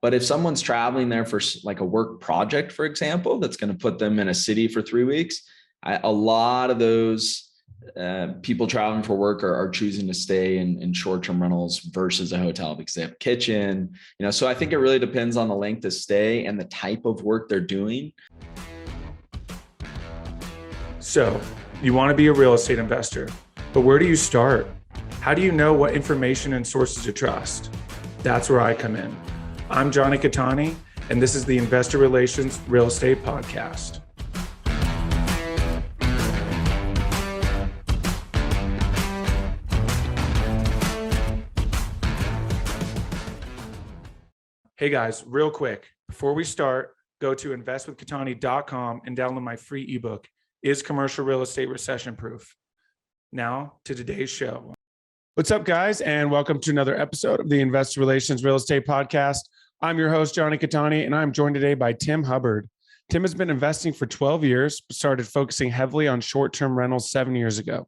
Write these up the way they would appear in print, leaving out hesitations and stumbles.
But if someone's traveling there for like a work project, for example, that's going to put them in a city for 3 weeks, a lot of those people traveling for work are choosing to stay in short-term rentals versus a hotel because they have a kitchen, so I think it really depends on the length of stay and the type of work they're doing. So you want to be a real estate investor, but where do you start? How do you know what information and sources to trust? That's where I come in. I'm Jonny Catani, and this is the Investor Relations Real Estate Podcast. Hey guys, real quick, before we start, go to investwithcatani.com and download my free ebook, Is Commercial Real Estate Recession Proof? Now to today's show. What's up, guys, and welcome to another episode of the Investor Relations Real Estate Podcast. I'm your host, Jonny Catani, and I'm joined today by Tim Hubbard. Tim has been investing for 12 years, but started focusing heavily on short-term rentals 7 years ago.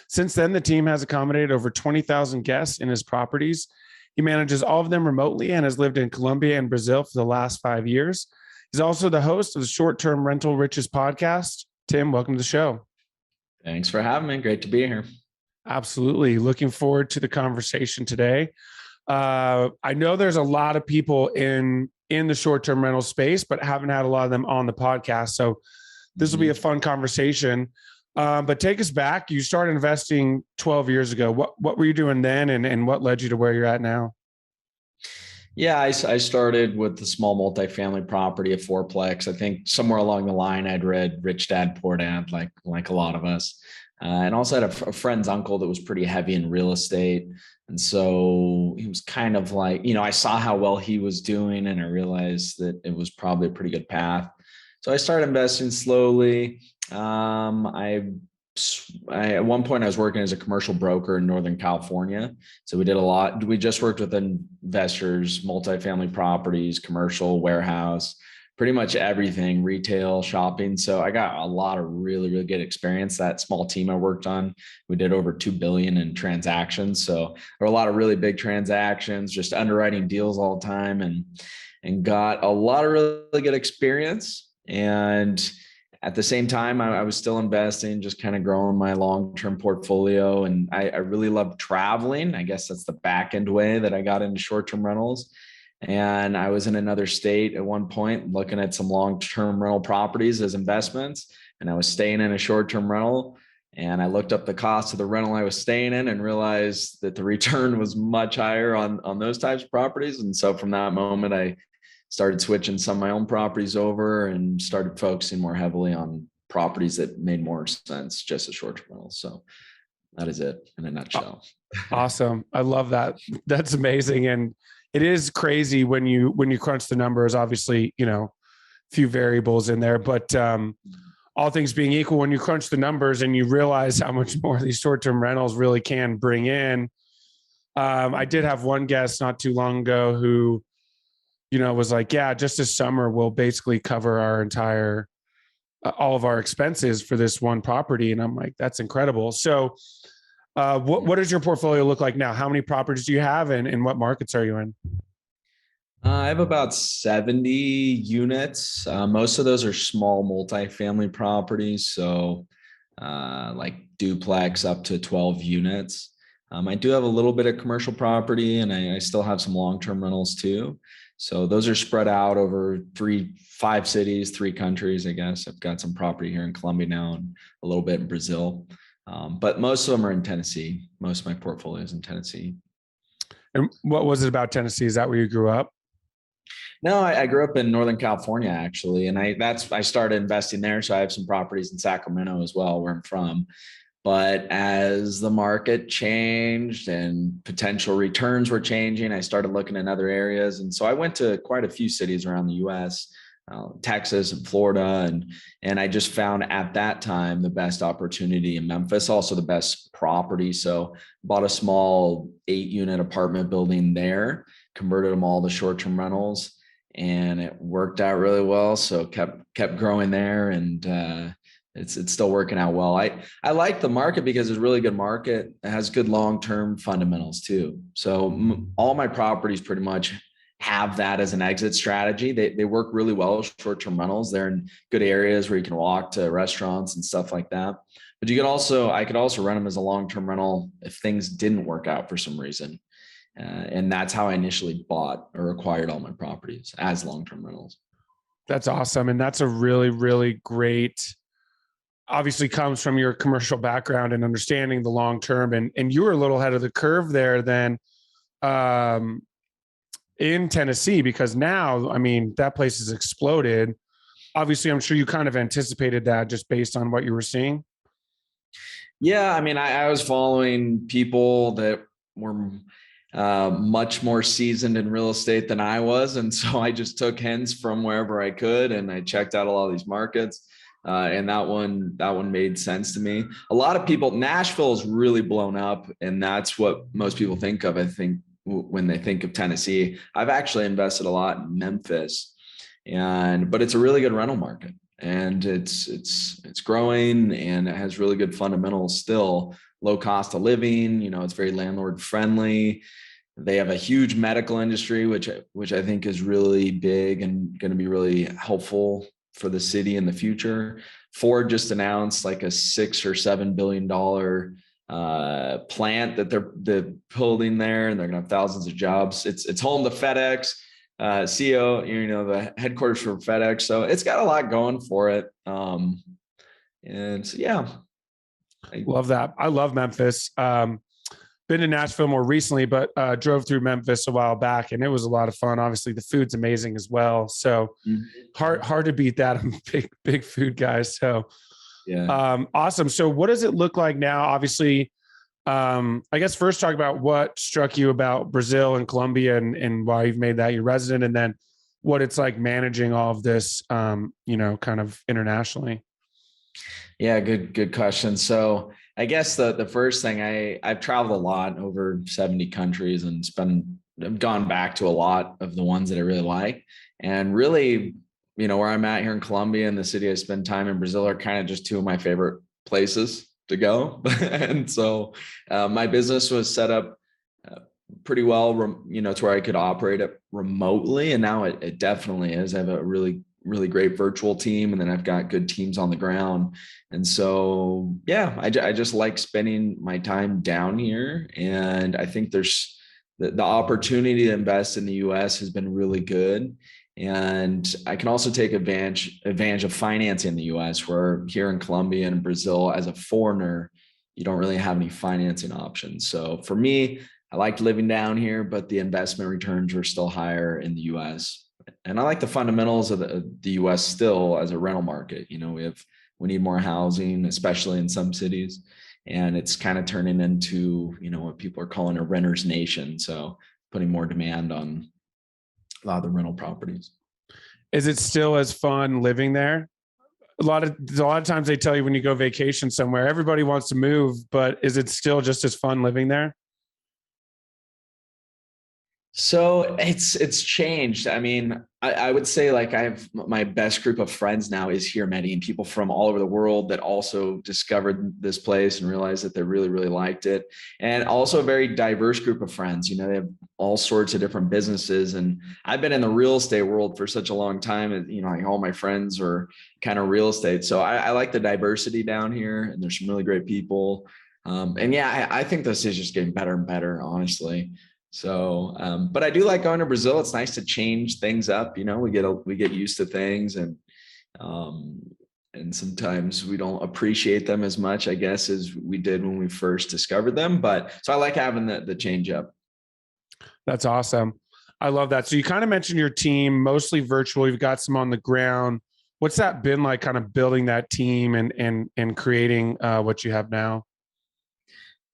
Since then, the team has accommodated over 20,000 guests in his properties. He manages all of them remotely and has lived in Colombia and Brazil for the last 5 years. He's also the host of the Short-Term Rental Riches podcast. Tim, welcome to the show. Thanks for having me. Great to be here. Absolutely. Looking forward to the conversation today. I know there's a lot of people in the short-term rental space, but haven't had a lot of them on the podcast. So this will be a fun conversation. But take us back. You started investing 12 years ago. What were you doing then, and what led you to where you're at now? Yeah, I started with the small multifamily property, a fourplex. I think somewhere along the line, I'd read Rich Dad, Poor Dad, like a lot of us. And also had a friend's uncle that was pretty heavy in real estate. And so he was kind of like, I saw how well he was doing, and I realized that it was probably a pretty good path. So I started investing slowly. At one point I was working as a commercial broker in Northern California. So we did a lot. We just worked with investors, multifamily properties, commercial, warehouse, pretty much everything, retail, shopping. So I got a lot of really, really good experience. That small team I worked on, we did over 2 billion in transactions. So there were a lot of really big transactions, just underwriting deals all the time, and got a lot of really good experience. And at the same time, I was still investing, just kind of growing my long-term portfolio. And I really loved traveling. I guess that's the back end way that I got into short-term rentals. And I was in another state at one point looking at some long-term rental properties as investments. And I was staying in a short-term rental. And I looked up the cost of the rental I was staying in and realized that the return was much higher on those types of properties. And so from that moment, I started switching some of my own properties over and started focusing more heavily on properties that made more sense just as short-term rentals. So that is it in a nutshell. Awesome. I love that. That's amazing. And it is crazy when you crunch the numbers. Obviously, a few variables in there, but all things being equal, when you crunch the numbers and you realize how much more these short-term rentals really can bring in. I did have one guest not too long ago who was like, yeah, just this summer we'll basically cover our entire, all of our expenses for this one property. And I'm like, that's incredible. So what does your portfolio look like now? How many properties do you have, and what markets are you in? I have about 70 units. Most of those are small multifamily properties. So like duplex up to 12 units. I do have a little bit of commercial property, and I still have some long-term rentals too. So those are spread out over 5 cities, 3 countries, I guess. I've got some property here in Colombia now and a little bit in Brazil. But most of them are in Tennessee. Most of my portfolio is in Tennessee. And what was it about Tennessee? Is that where you grew up? No, I grew up in Northern California, actually. And I started investing there. So I have some properties in Sacramento as well, where I'm from. But as the market changed and potential returns were changing, I started looking in other areas. And so I went to quite a few cities around the US, Texas and Florida. And I just found at that time the best opportunity in Memphis, also the best property. So bought a small 8-unit apartment building there, converted them all to short-term rentals, and it worked out really well. So kept growing there, and it's still working out well. I like the market because it's a really good market. It has good long-term fundamentals too. So all my properties pretty much have that as an exit strategy. They work really well with short-term rentals. They're in good areas where you can walk to restaurants and stuff like that. But I could also rent them as a long-term rental if things didn't work out for some reason. And that's how I initially bought or acquired all my properties, as long-term rentals. That's awesome. And that's a really, really great, obviously comes from your commercial background and understanding the long-term. And you were a little ahead of the curve there then in Tennessee, because now, I mean, that place has exploded. Obviously, I'm sure you kind of anticipated that just based on what you were seeing. Yeah, I mean, I was following people that were much more seasoned in real estate than I was. And so I just took hints from wherever I could, and I checked out a lot of these markets. And that one made sense to me. A lot of people, Nashville is really blown up, and that's what most people think of, I think, when they think of Tennessee. I've actually invested a lot in Memphis, but it's a really good rental market, and it's growing, and it has really good fundamentals still. Low cost of living, it's very landlord friendly. They have a huge medical industry, which I think is really big and going to be really helpful for the city in the future. Ford just announced like a $6 or $7 billion plant that they're building there, and they're gonna have thousands of jobs. It's home to FedEx, CEO, the headquarters for FedEx. So it's got a lot going for it. And so, yeah. Love that. I love Memphis. Been to Nashville more recently, but drove through Memphis a while back, and it was a lot of fun. Obviously, the food's amazing as well. So hard to beat that. I'm a big food guy. So yeah. Awesome. So what does it look like now? Obviously, I guess first talk about what struck you about Brazil and Colombia and why you've made that your resident, and then what it's like managing all of this, kind of internationally. Yeah, good question. So I guess the first thing, I've traveled a lot, over 70 countries, and I've gone back to a lot of the ones that I really like. And really, where I'm at here in Colombia and the city I spend time in Brazil are kind of just two of my favorite places to go. And so my business was set up pretty well, to where I could operate it remotely. And now it definitely is. I have a really great virtual team, and then I've got good teams on the ground. And so, yeah, I just like spending my time down here. And I think there's the opportunity to invest in the US has been really good. And I can also take advantage of financing in the US, where here in Colombia and Brazil, as a foreigner, you don't really have any financing options. So for me, I liked living down here, but the investment returns were still higher in the US. And I like the fundamentals of the US still as a rental market. We need more housing, especially in some cities. And it's kind of turning into, what people are calling a renter's nation. So putting more demand on a lot of the rental properties. Is it still as fun living there? A lot of times they tell you when you go vacation somewhere, everybody wants to move, but is it still just as fun living there? So it's changed. I mean, I would say, like, I have my best group of friends now is here, Medellin, people from all over the world that also discovered this place and realized that they really, really liked it. And also a very diverse group of friends. They have all sorts of different businesses. And I've been in the real estate world for such a long time. And, like, all my friends are kind of real estate. So I like the diversity down here, and there's some really great people. And yeah, I think this is just getting better and better, honestly. So, but I do like going to Brazil. It's nice to change things up. We get used to things, and sometimes we don't appreciate them as much, I guess, as we did when we first discovered them. But so I like having the change up. That's awesome. I love that. So you kind of mentioned your team, mostly virtual. You've got some on the ground. What's that been like, kind of building that team and creating what you have now?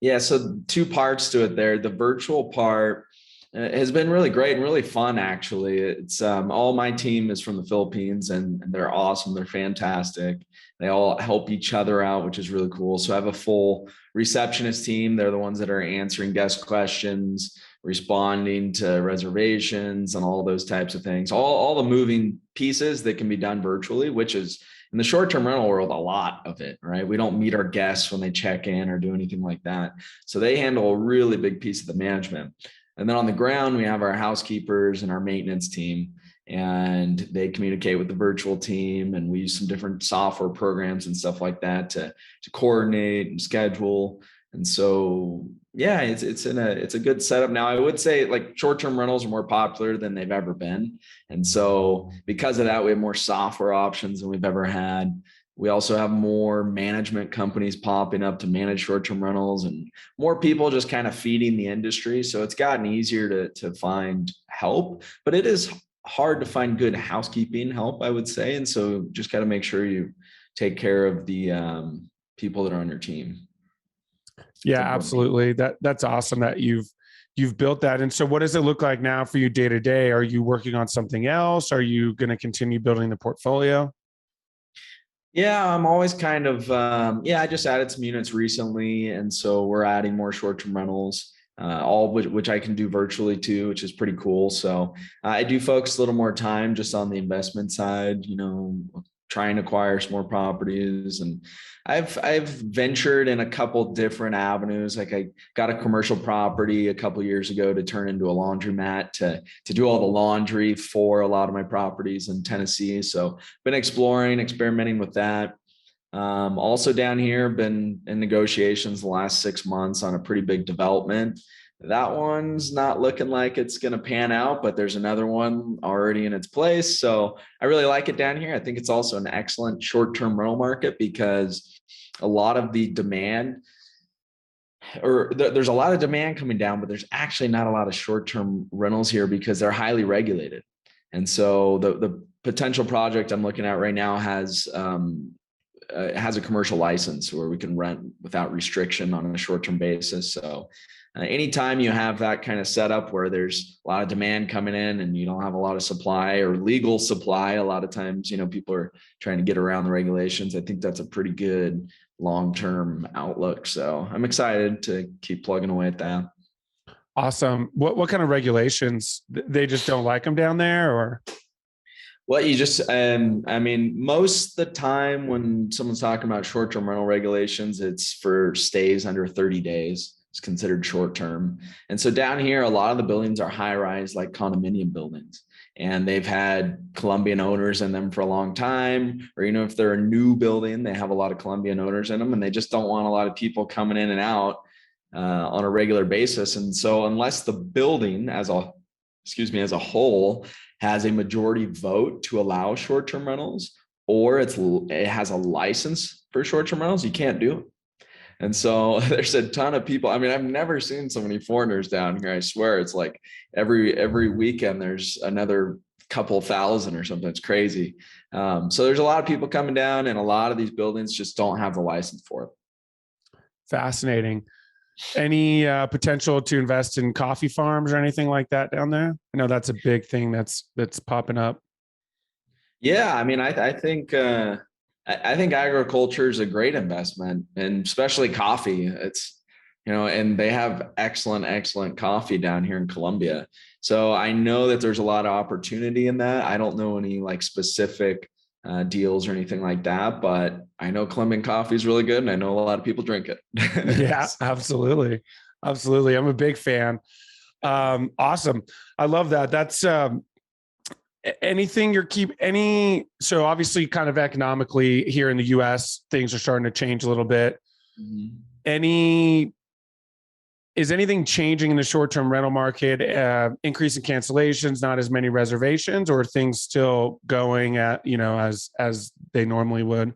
Yeah, so two parts to it there. The virtual part has been really great and really fun, actually. It's all my team is from the Philippines, and they're awesome. They're fantastic. They all help each other out, which is really cool. So I have a full receptionist team. They're the ones that are answering guest questions, responding to reservations, and all those types of things. All the moving pieces that can be done virtually, which is, in the short-term rental world, a lot of it, right? We don't meet our guests when they check in or do anything like that. So they handle a really big piece of the management. And then on the ground, we have our housekeepers and our maintenance team, and they communicate with the virtual team, and we use some different software programs and stuff like that to coordinate and schedule. And so, yeah, it's a good setup now. I would say like short-term rentals are more popular than they've ever been. And so because of that, we have more software options than we've ever had. We also have more management companies popping up to manage short-term rentals, and more people just kind of feeding the industry. So it's gotten easier to find help, but it is hard to find good housekeeping help, I would say. And so just got to make sure you take care of the people that are on your team. Yeah, absolutely. That's awesome that you've built that. And so what does it look like now for you day to day? Are you working on something else? Are you going to continue building the portfolio? Yeah, I'm always kind of, I just added some units recently. And so we're adding more short-term rentals, all which I can do virtually too, which is pretty cool. So I do focus a little more time just on the investment side, trying to acquire some more properties. And I've ventured in a couple different avenues. Like I got a commercial property a couple years ago to turn into a laundromat to do all the laundry for a lot of my properties in Tennessee. So been experimenting with that. Also down here, been in negotiations the last 6 months on a pretty big development. That one's not looking like it's going to pan out, but there's another one already in its place. So I really like it down here. I think it's also an excellent short-term rental market because a lot of the demand, there's a lot of demand coming down, but there's actually not a lot of short-term rentals here because they're highly regulated. And so the potential project I'm looking at right now has a commercial license where we can rent without restriction on a short-term basis. So anytime you have that kind of setup where there's a lot of demand coming in and you don't have a lot of supply or legal supply, a lot of times, people are trying to get around the regulations. I think that's a pretty good long-term outlook. So I'm excited to keep plugging away at that. Awesome. What kind of regulations? They just don't like them down there, or? Well, you just, most of the time when someone's talking about short-term rental regulations, it's for stays under 30 days. It's considered short-term. And so down here, a lot of the buildings are high-rise, like condominium buildings, and they've had Colombian owners in them for a long time. Or, if they're a new building, they have a lot of Colombian owners in them, and they just don't want a lot of people coming in and out on a regular basis. And so unless the building as a whole has a majority vote to allow short-term rentals, or it has a license for short-term rentals, you can't do it. And so there's a ton of people. I mean, I've never seen so many foreigners down here. I swear it's like every weekend there's another couple thousand or something. It's crazy. So there's a lot of people coming down, and a lot of these buildings just don't have the license for it. Fascinating. Any potential to invest in coffee farms or anything like that down there? I know that's a big thing that's popping up. Yeah, I mean, I think agriculture is a great investment, and especially coffee. It's, and they have excellent coffee down here in Colombia. So I know that there's a lot of opportunity in that. I don't know any like specific deals or anything like that, but I know Colombian coffee is really good, and I know a lot of people drink it. Yeah, absolutely. I'm a big fan. Awesome. I love that. That's anything so obviously kind of economically here in the US, things are starting to change a little bit. Mm-hmm. Is anything changing in the short-term rental market, increase in cancellations, not as many reservations, or are things still going at, as they normally would?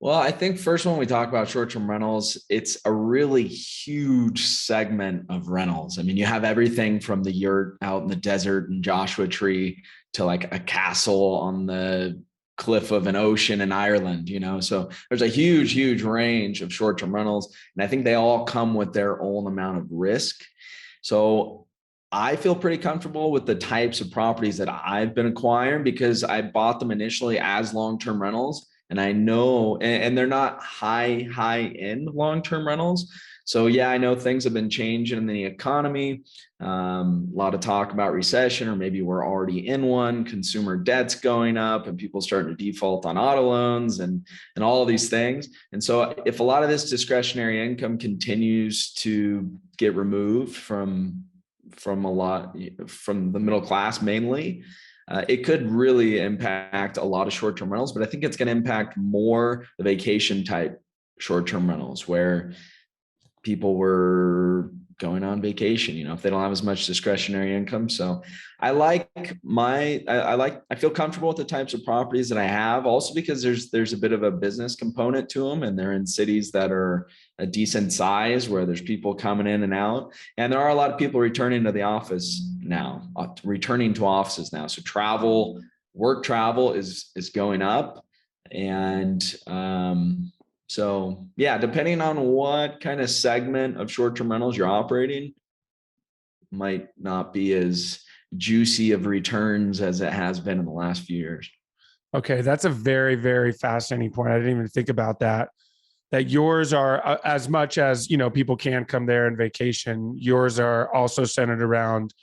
Well, I think first, when we talk about short-term rentals, it's a really huge segment of rentals. I mean, you have everything from the yurt out in the desert and Joshua Tree to like a castle on the cliff of an ocean in Ireland, so there's a huge range of short-term rentals. And I think they all come with their own amount of risk. So I feel pretty comfortable with the types of properties that I've been acquiring because I bought them initially as long-term rentals. And I know, and they're not high end long-term rentals. So yeah, I know things have been changing in the economy. A lot of talk about recession, or maybe we're already in one. Consumer debt's going up, and people starting to default on auto loans, and all of these things. And so, if a lot of this discretionary income continues to get removed from the middle class mainly, it could really impact a lot of short-term rentals. But I think it's going to impact more the vacation type short-term rentals, where people were going on vacation, if they don't have as much discretionary income. So I feel comfortable with the types of properties that I have, also because there's a bit of a business component to them, and they're in cities that are a decent size where there's people coming in and out. And there are a lot of people returning to the office now, returning to offices now. So work travel is going up. And, so yeah, depending on what kind of segment of short-term rentals you're operating, might not be as juicy of returns as it has been in the last few years. Okay, that's a very, very fascinating point. I didn't even think about that. That yours are, as much as people can come there and vacation, yours are also centered around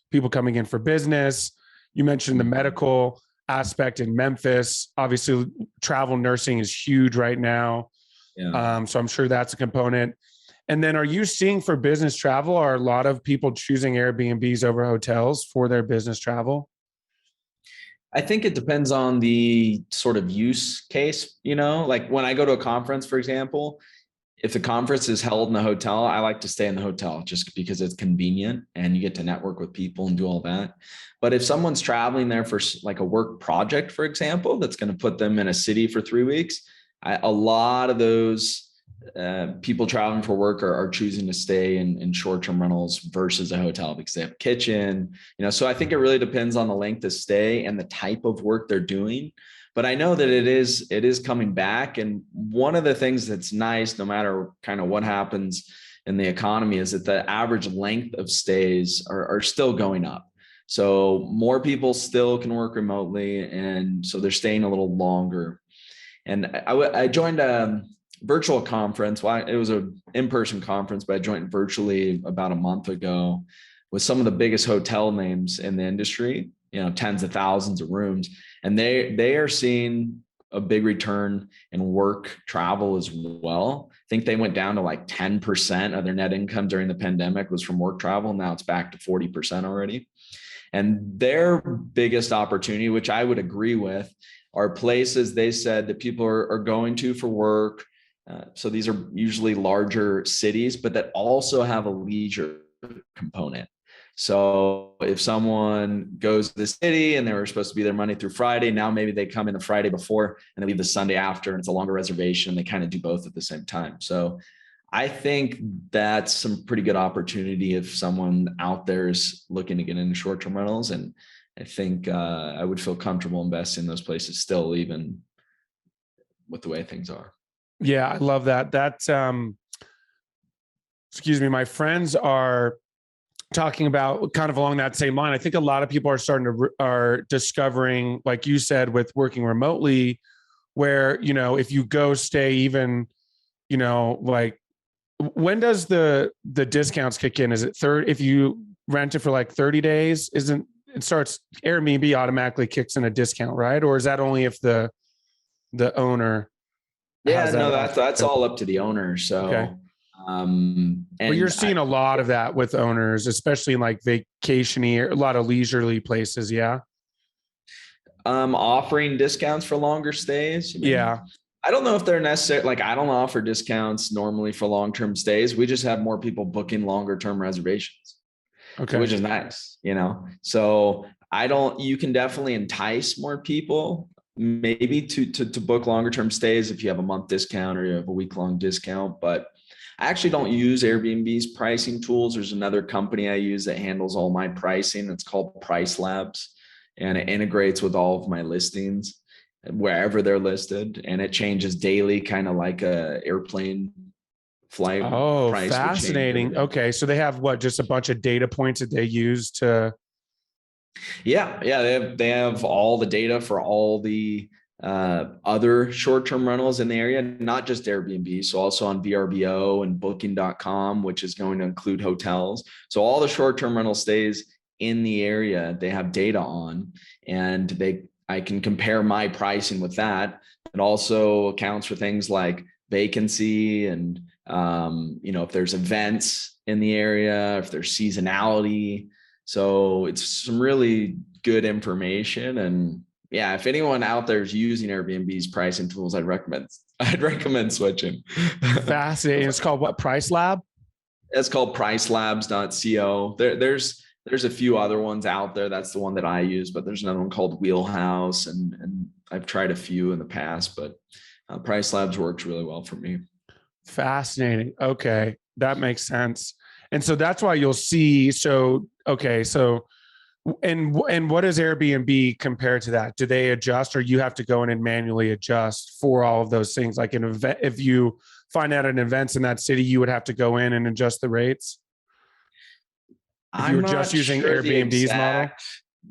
people coming in for business. You mentioned the medical aspect in Memphis. Obviously, travel nursing is huge right now. Yeah. So I'm sure that's a component. And then are you seeing for business travel, are a lot of people choosing Airbnbs over hotels for their business travel? I think it depends on the sort of use case, like when I go to a conference, for example, if the conference is held in a hotel, I like to stay in the hotel just because it's convenient and you get to network with people and do all that. But if someone's traveling there for like a work project, for example, that's going to put them in a city for 3 weeks, a lot of those people traveling for work are choosing to stay in short-term rentals versus a hotel because they have a kitchen, so I think it really depends on the length of stay and the type of work they're doing. But I know that it is coming back. And one of the things that's nice, no matter kind of what happens in the economy, is that the average length of stays are still going up. So more people still can work remotely, and so they're staying a little longer. And I joined a virtual conference. Well, it was an in-person conference, but I joined virtually about a month ago with some of the biggest hotel names in the industry, tens of thousands of rooms. And they are seeing a big return in work travel as well. I think they went down to like 10% of their net income during the pandemic was from work travel. Now it's back to 40% already. And their biggest opportunity, which I would agree with, are places they said that people are going to for work. So these are usually larger cities, but that also have a leisure component. So if someone goes to the city and they were supposed to be there Monday through Friday, now maybe they come in the Friday before and they leave the Sunday after, and it's a longer reservation. They kind of do both at the same time. So I think that's some pretty good opportunity if someone out there is looking to get into short-term rentals. And I think I would feel comfortable investing in those places still, even with the way things are. Yeah, I love that. That's, excuse me, my friends are talking about kind of along that same line. I think a lot of people are discovering, like you said, with working remotely, where, if you go stay even, like, when does the discounts kick in? Is it if you rent it for like 30 days, Airbnb automatically kicks in a discount, right? Or is that only if the owner? Yeah, no, that's all up to the owner. So, okay. And you're seeing a lot of that with owners, especially in like vacation-y or a lot of leisurely places. Yeah. Offering discounts for longer stays. Yeah. I don't know if they're necessary. Like, I don't offer discounts normally for long-term stays. We just have more people booking longer-term reservations, okay, which is nice, So you can definitely entice more people maybe to book longer-term stays if you have a month discount or you have a week-long discount. But I actually don't use Airbnb's pricing tools. There's another company I use that handles all my pricing. It's called Price Labs, and it integrates with all of my listings wherever they're listed, and it changes daily, kind of like a airplane flight. Oh, price fascinating. Okay, so they have just a bunch of data points that they use to. Yeah, they have all the data for all the other short-term rentals in the area, not just Airbnb. So also on VRBO and booking.com, which is going to include hotels. So all the short-term rental stays in the area, they have data on, and I can compare my pricing with that. It also accounts for things like vacancy and, if there's events in the area, if there's seasonality. So it's some really good information. And yeah, if anyone out there is using Airbnb's pricing tools, I'd recommend switching. Fascinating. It's called what? Price Lab? It's called pricelabs.co. There's a few other ones out there. That's the one that I use, but there's another one called Wheelhouse, and I've tried a few in the past, but Price Labs works really well for me. Fascinating. Okay, that makes sense. And so that's why you'll see. So okay, so and what does Airbnb compare to that? Do they adjust, or you have to go in and manually adjust for all of those things? Like an event, if you find out an event's in that city, you would have to go in and adjust the rates. If you were just using Airbnb's model,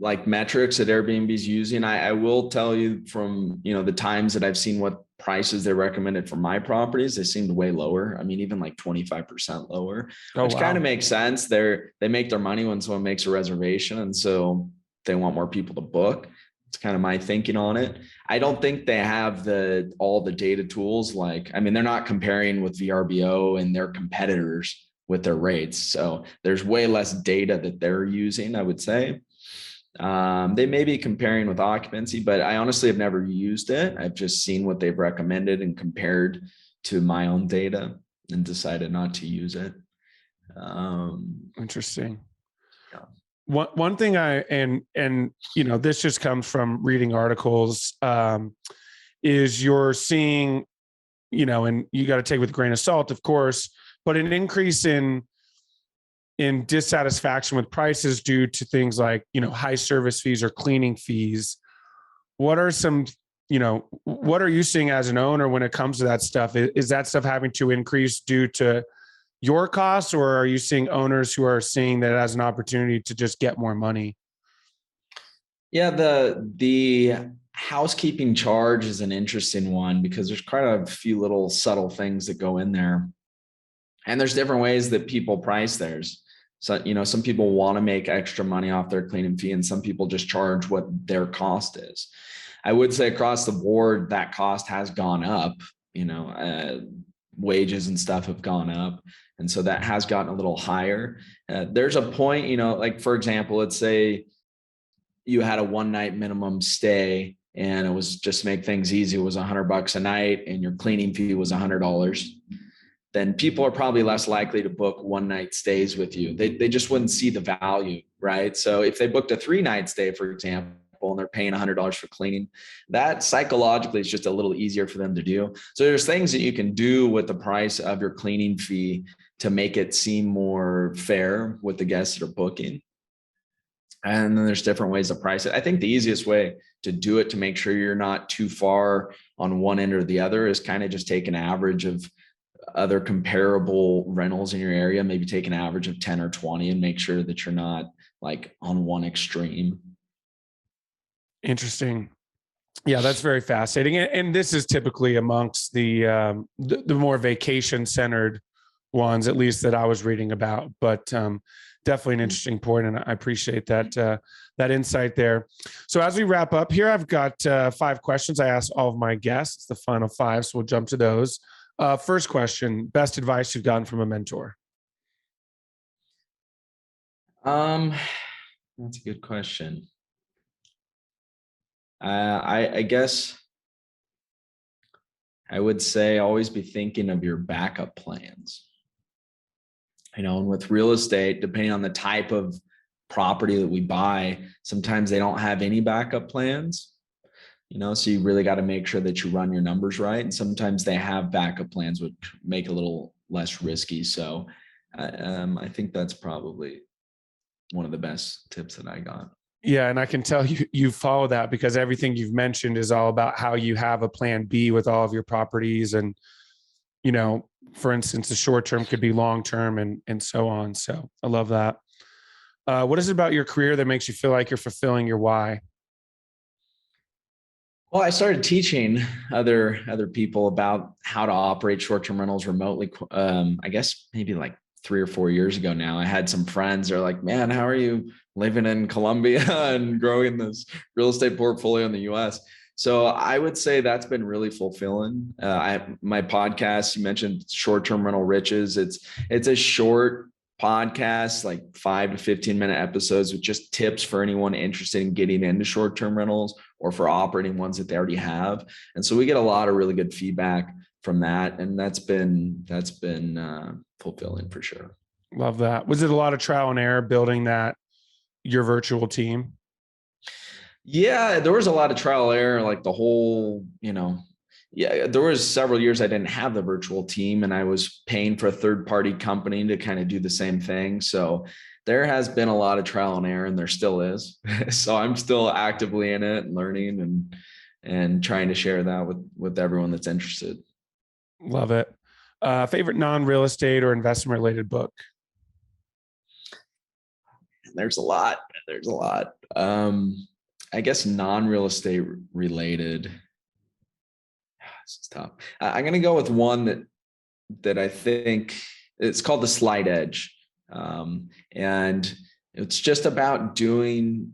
like metrics that Airbnb's using, I will tell you from, the times that I've seen what prices they recommended for my properties, they seemed way lower. I mean, even like 25% lower, which kind of makes sense. They make their money when someone makes a reservation. And so they want more people to book. It's kind of my thinking on it. I don't think they have all the data tools. They're not comparing with VRBO and their competitors with their rates. So there's way less data that they're using, I would say. They may be comparing with occupancy, but I honestly have never used it. I've just seen what they've recommended and compared to my own data and decided not to use it. Interesting. Yeah. One thing this just comes from reading articles, is you're seeing, and you got to take with a grain of salt, of course, but an increase in dissatisfaction with prices due to things like, high service fees or cleaning fees. What are what are you seeing as an owner when it comes to that stuff? Is that stuff having to increase due to your costs, or are you seeing owners who are seeing that as an opportunity to just get more money? Yeah, the housekeeping charge is an interesting one because there's quite a few little subtle things that go in there. And there's different ways that people price theirs. So, some people want to make extra money off their cleaning fee, and some people just charge what their cost is. I would say across the board, that cost has gone up, wages and stuff have gone up. And so that has gotten a little higher. There's a point, like for example, let's say you had a one night minimum stay and it was just to make things easy. It was $100 a night and your cleaning fee was $100. Then people are probably less likely to book one night stays with you. They just wouldn't see the value, right? So if they booked a 3-night stay, for example, and they're paying $100 for cleaning, that psychologically is just a little easier for them to do. So there's things that you can do with the price of your cleaning fee to make it seem more fair with the guests that are booking. And then there's different ways to price it. I think the easiest way to do it to make sure you're not too far on one end or the other is kind of just take an average of other comparable rentals in your area, maybe take an average of 10 or 20 and make sure that you're not like on one extreme. Interesting. Yeah, that's very fascinating. And this is typically amongst the more vacation centered ones, at least that I was reading about, but definitely an interesting point. And I appreciate that insight there. So as we wrap up here, I've got 5 questions I asked all of my guests. It's the final 5. So we'll jump to those. First question, best advice you've gotten from a mentor? That's a good question. I guess I would say always be thinking of your backup plans. And with real estate, depending on the type of property that we buy, sometimes they don't have any backup plans. So you really got to make sure that you run your numbers right. And sometimes they have backup plans, which make it a little less risky. So I think that's probably one of the best tips that I got. Yeah. And I can tell you follow that because everything you've mentioned is all about how you have a plan B with all of your properties. And, for instance, the short-term could be long-term and so on. So I love that. What is it about your career that makes you feel like you're fulfilling your why? Well, I started teaching other people about how to operate short-term rentals remotely. I guess maybe like 3 or 4 years ago now. I had some friends. They're like, "Man, how are you living in Colombia and growing this real estate portfolio in the U.S.?" So I would say that's been really fulfilling. My podcast, you mentioned short-term rental riches. It's a short podcast, like 5 to 15 minute episodes with just tips for anyone interested in getting into short-term rentals or for operating ones that they already have. And so we get a lot of really good feedback from that. And that's been fulfilling for sure. Love that. Was it a lot of trial and error building your virtual team? Yeah, there was a lot of trial error, like the whole, there was several years I didn't have the virtual team and I was paying for a third-party company to kind of do the same thing. So there has been a lot of trial and error, and there still is. So I'm still actively in it and learning and trying to share that with everyone that's interested. Love it. Favorite non-real estate or investment related book? There's a lot. I guess non-real estate related. This is tough. I'm going to go with one that I think it's called The Slight Edge. And it's just about taking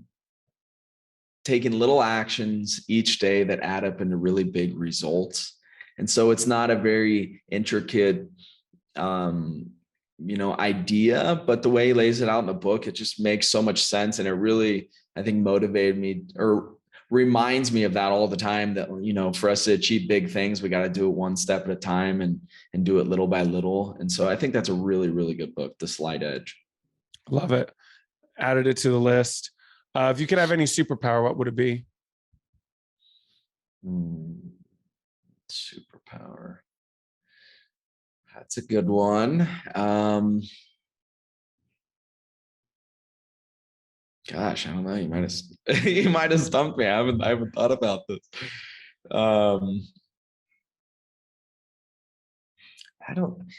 little actions each day that add up into really big results. And so it's not a very intricate, idea, but the way he lays it out in the book, it just makes so much sense. And it really, I think, motivated me or reminds me of that all the time, that, for us to achieve big things, we got to do it one step at a time and do it little by little. And so I think that's a really, really good book, The Slight Edge. Love it. Added it to the list. If you could have any superpower, what would it be? Superpower. That's a good one. Gosh, I don't know. You might have stumped me. I haven't thought about this.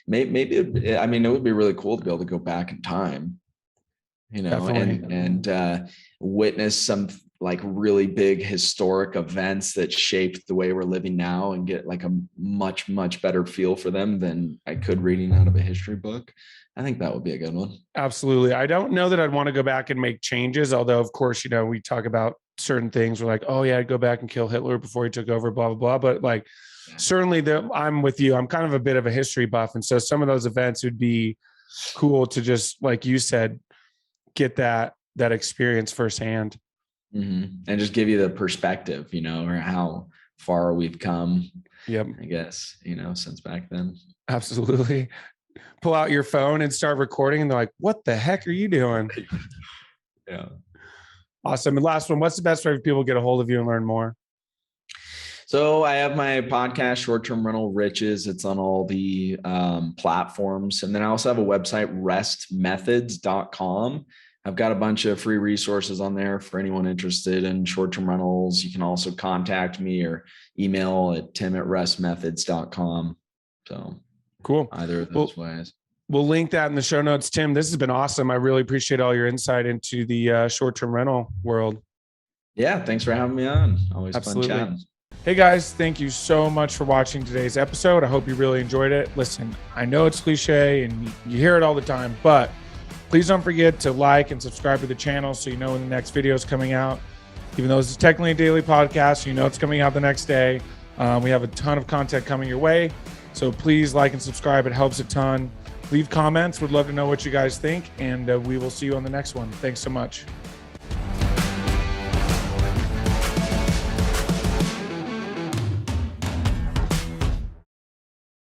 Maybe it would be really cool to be able to go back in time, and witness some like really big historic events that shaped the way we're living now and get like a much, much better feel for them than I could reading out of a history book. I think that would be a good one. Absolutely. I don't know that I'd want to go back and make changes, although of course, we talk about certain things. We're like, oh yeah, I'd go back and kill Hitler before he took over, blah, blah, blah. But like, certainly I'm with you. I'm kind of a bit of a history buff. And so some of those events would be cool to just, like you said, get that experience firsthand. Mm-hmm. And just give you the perspective, or how far we've come. Yep. I guess, since back then. Absolutely. Pull out your phone and start recording, and they're like, what the heck are you doing? Yeah. Awesome. And last one, what's the best way for people to get a hold of you and learn more? So I have my podcast, Short-Term Rental Riches. It's on all the platforms. And then I also have a website, restmethods.com. I've got a bunch of free resources on there for anyone interested in short-term rentals. You can also contact me or email at tim@restmethods.com. So cool. Either of those ways. We'll link that in the show notes. Tim, this has been awesome. I really appreciate all your insight into the short-term rental world. Yeah. Thanks for having me on. Always Absolutely. Fun chatting. Hey guys, thank you so much for watching today's episode. I hope you really enjoyed it. Listen, I know it's cliche and you hear it all the time, but please don't forget to like and subscribe to the channel so you know when the next video is coming out. Even though this is technically a daily podcast, it's coming out the next day. We have a ton of content coming your way. So please like and subscribe. It helps a ton. Leave comments. Would love to know what you guys think. And we will see you on the next one. Thanks so much.